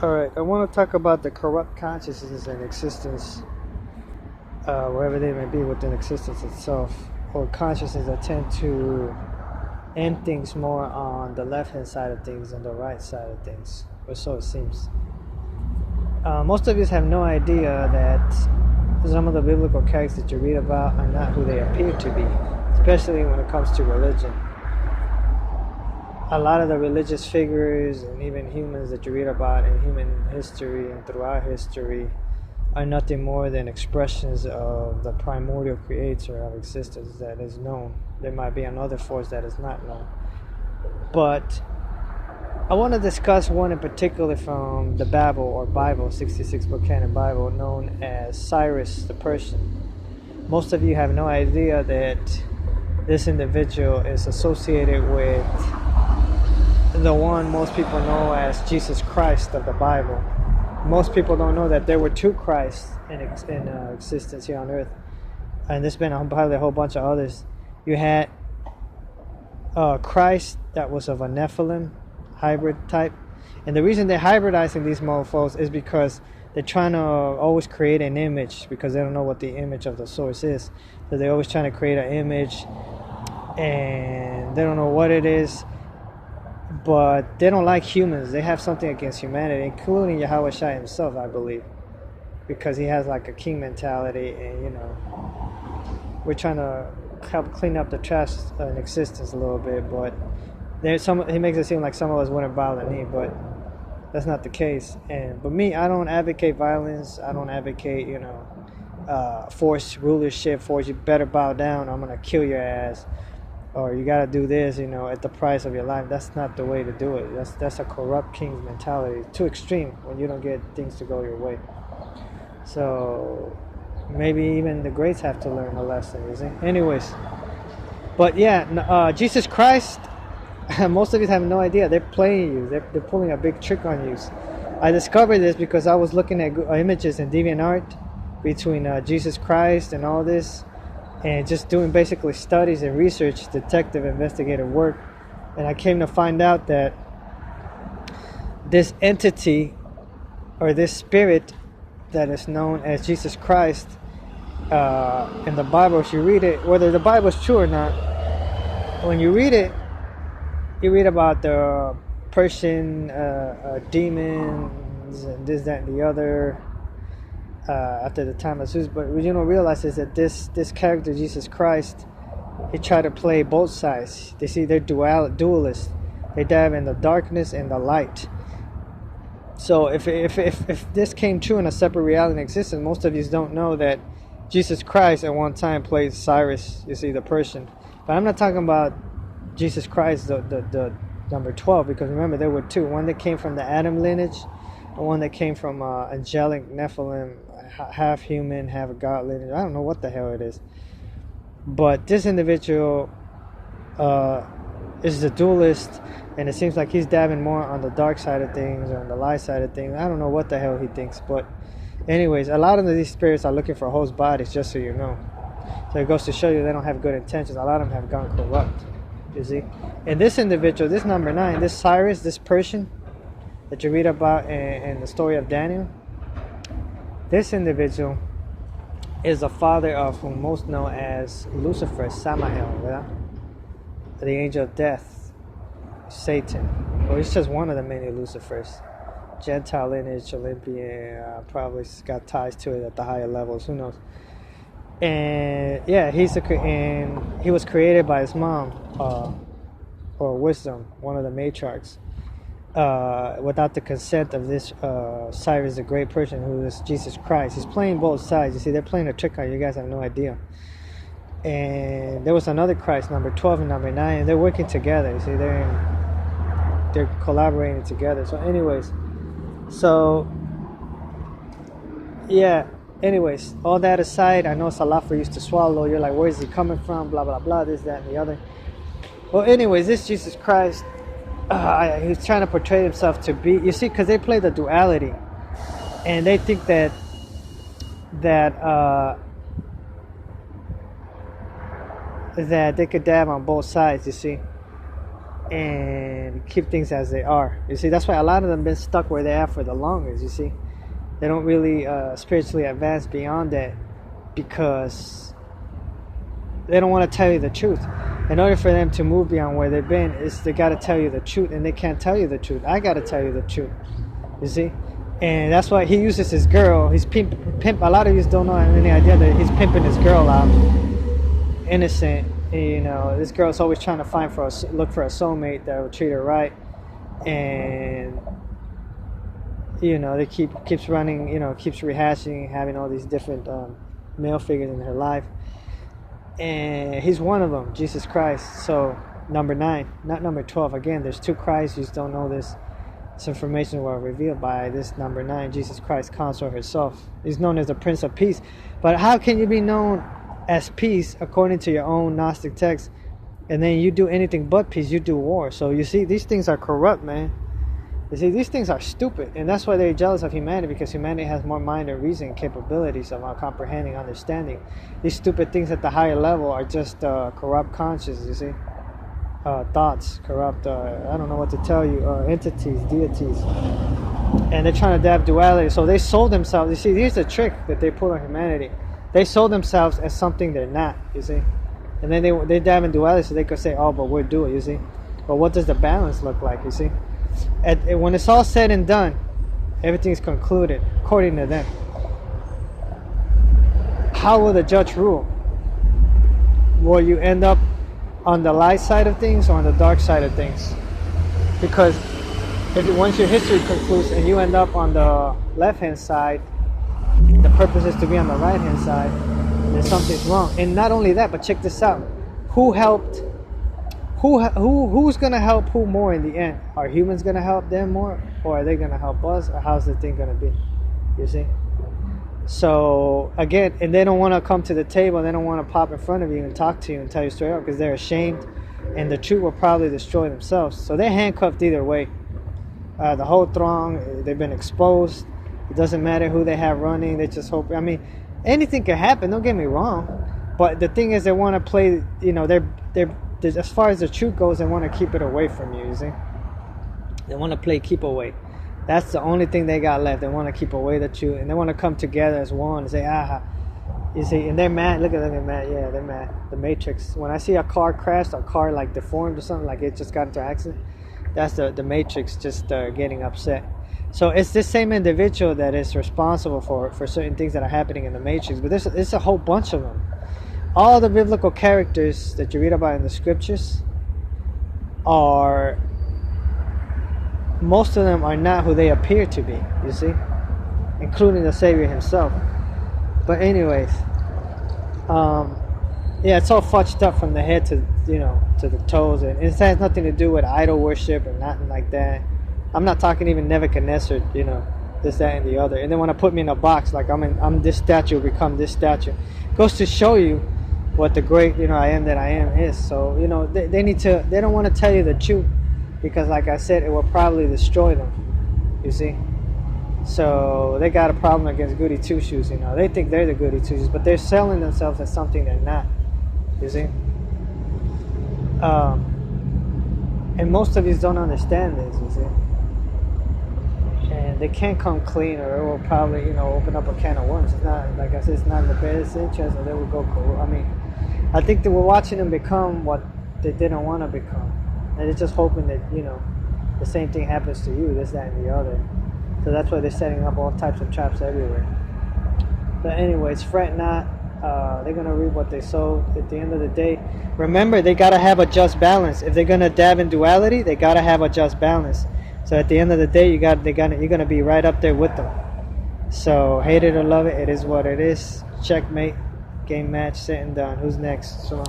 Alright, I want to talk about the corrupt consciousness and existence, wherever they may be within existence itself, or consciousness that tend to end things more on the left hand side of things than the right side of things, or so it seems. Most of you have no idea that some of the biblical characters that you read about are not who they appear to be, especially when it comes to religion. A lot of the religious figures and even humans that you read about in human history and throughout history are nothing more than expressions of the primordial creator of existence that is known. There might be another force that is not known. But I want to discuss one in particular from the Bible, 66 book canon Bible, known as Cyrus the Persian. Most of you have no idea that this individual is associated with the one most people know as Jesus Christ of the Bible. Most people don't know that there were two Christs in existence here on earth, and there's been probably a whole bunch of others. You had Christ that was of a Nephilim hybrid type, and the reason they're hybridizing these mofos is because they're trying to always create an image, because they don't know what the image of the source is. So they're always trying to create an image, and they don't know what it is. But they don't like humans. They have something against humanity, including Yahweh Shai himself, I believe, because he has like a king mentality, and we're trying to help clean up the trash in existence a little bit. But he makes it seem like some of us wouldn't bow the knee, but that's not the case. But me, I don't advocate violence. I don't advocate forced rulership. You better bow down, or I'm gonna kill your ass. Or you gotta do this, at the price of your life. That's not the way to do it. That's a corrupt king's mentality. It's too extreme when you don't get things to go your way. So maybe even the greats have to learn a lesson, you see. Anyways, but yeah, Jesus Christ. Most of you have no idea. They're playing you. They're pulling a big trick on you. I discovered this because I was looking at images in DeviantArt between Jesus Christ and all this, and just doing basically studies and research, detective investigative work, and I came to find out that this entity or this spirit that is known as Jesus Christ in the Bible, if you read it, whether the Bible is true or not, when you read it, you read about the Persian demons and this, that, and the other. After the time of Zeus, but what you don't realize is that this character Jesus Christ, he tried to play both sides. They see they're dualists. They dive in the darkness and the light. So if this came true in a separate reality and existence, most of you don't know that Jesus Christ at one time played Cyrus, you see, the Persian. But I'm not talking about Jesus Christ, the number 12, because remember there were two. One that came from the Adam lineage, and one that came from angelic Nephilim, half human, half god lineage. I don't know what the hell it is. But this individual is a dualist, and it seems like he's dabbing more on the dark side of things or on the light side of things. I don't know what the hell he thinks, but anyways, a lot of these spirits are looking for host bodies, just so you know. So it goes to show you they don't have good intentions. A lot of them have gone corrupt, you see. And this individual, this number 9, this Cyrus, this Persian that you read about in the story of Daniel, this individual is the father of whom most know as Lucifer, Samael, right? The angel of death, Satan. Well, he's just one of the many Lucifers. Gentile lineage, Olympian, probably got ties to it at the higher levels. Who knows? And yeah, and he was created by his mom, or Wisdom, one of the matriarchs, without the consent of this Cyrus, the great person who is Jesus Christ. He's playing both sides. You see, they're playing a trick on you. You guys have no idea. And there was another Christ, number 12 and number 9, and they're working together. You see, they're collaborating together. So anyways, anyways, all that aside, I know it's a lot for you to swallow. You're like, where is he coming from? Blah, blah, blah, this, that, and the other. Well, anyways, this Jesus Christ, he's trying to portray himself to be, you see, because they play the duality, and they think that they could dab on both sides, you see. and keep things as they are. You see, that's why a lot of them been stuck where they are for the longest. You see, they don't really spiritually advance beyond that because they don't want to tell you the truth. In order for them to move beyond where they've been, they got to tell you the truth, and they can't tell you the truth. I got to tell you the truth. You see, and that's why he uses his girl. He's pimp. A lot of you don't know any idea that he's pimping his girl out, innocent. You know, this girl's always trying to look for a soulmate that will treat her right, and you know, they keeps running. You know, keeps rehashing, having all these different male figures in her life. And he's one of them, Jesus Christ. So number 9, not number 12. Again, there's 2 Christs. You just don't know this. This information was revealed by this number 9, Jesus Christ, consort herself. He's known as the Prince of Peace. But how can you be known as peace according to your own Gnostic text, and then you do anything but peace? You do war. So you see, these things are corrupt, man. You see, these things are stupid, and that's why they're jealous of humanity, because humanity has more mind and reason and capabilities of comprehending, understanding. These stupid things at the higher level are just corrupt consciences, you see. Thoughts, corrupt, I don't know what to tell you, entities, deities. And they're trying to have duality, so they sold themselves. You see, here's the trick that they put on humanity. They sold themselves as something they're not, you see. And then they dab in duality so they could say, oh, but we're dual, you see. But what does the balance look like, you see? When it's all said and done, everything's concluded according to them. How will the judge rule? Will you end up on the light side of things or on the dark side of things? Because once your history concludes and you end up on the left-hand side, the purpose is to be on the right-hand side, then something's wrong. And not only that, but check this out. Who's gonna help who more in the end? Are humans gonna help them more, or are they gonna help us, or how's the thing gonna be? You see? So again, and they don't want to come to the table. They don't want to pop in front of you and talk to you and tell you straight up because they're ashamed, and the truth will probably destroy themselves. So they're handcuffed either way. The whole throng, they've been exposed. It doesn't matter who they have running. They just hope. I mean, anything can happen. Don't get me wrong, but the thing is, they want to play. You know, they're as far as the truth goes, they want to keep it away from you. You see, they want to play keep away. That's the only thing they got left. They want to keep away the truth, and they want to come together as one and say, aha. You see, and they're mad. Look at them, they're mad. Yeah, they're mad. The Matrix. When I see a car crashed, a car like deformed or something, like it just got into an accident, that's the Matrix just getting upset. So it's this same individual that is responsible for certain things that are happening in the Matrix. But there's a whole bunch of them. All the biblical characters that you read about in the scriptures most of them are not who they appear to be, you see, including the Savior himself. But anyways, yeah, it's all fudged up from the head to the toes, and it has nothing to do with idol worship or nothing like that. I'm not talking even Nebuchadnezzar, this, that, and the other. And they want to put me in a box like I'm this statue, become this statue. Goes to show you what the great, I am that I am is. So, they don't want to tell you the truth because, like I said, it will probably destroy them, you see. So they got a problem against goody two-shoes, They think they're the goody two-shoes, but they're selling themselves as something they're not, you see. And most of these don't understand this, you see. And they can't come clean, or it will probably, open up a can of worms. It's not, like I said, it's not in the best interest, or they will go cool. I think that we're watching them become what they didn't want to become. And they're just hoping that, the same thing happens to you, this, that, and the other. So that's why they're setting up all types of traps everywhere. But anyways, fret not. They're going to reap what they sow at the end of the day. Remember, they got to have a just balance. If they're going to dab in duality, they got to have a just balance. So at the end of the day, you're going to be right up there with them. So hate it or love it, it is what it is. Checkmate. Game match, set and done. Who's next? So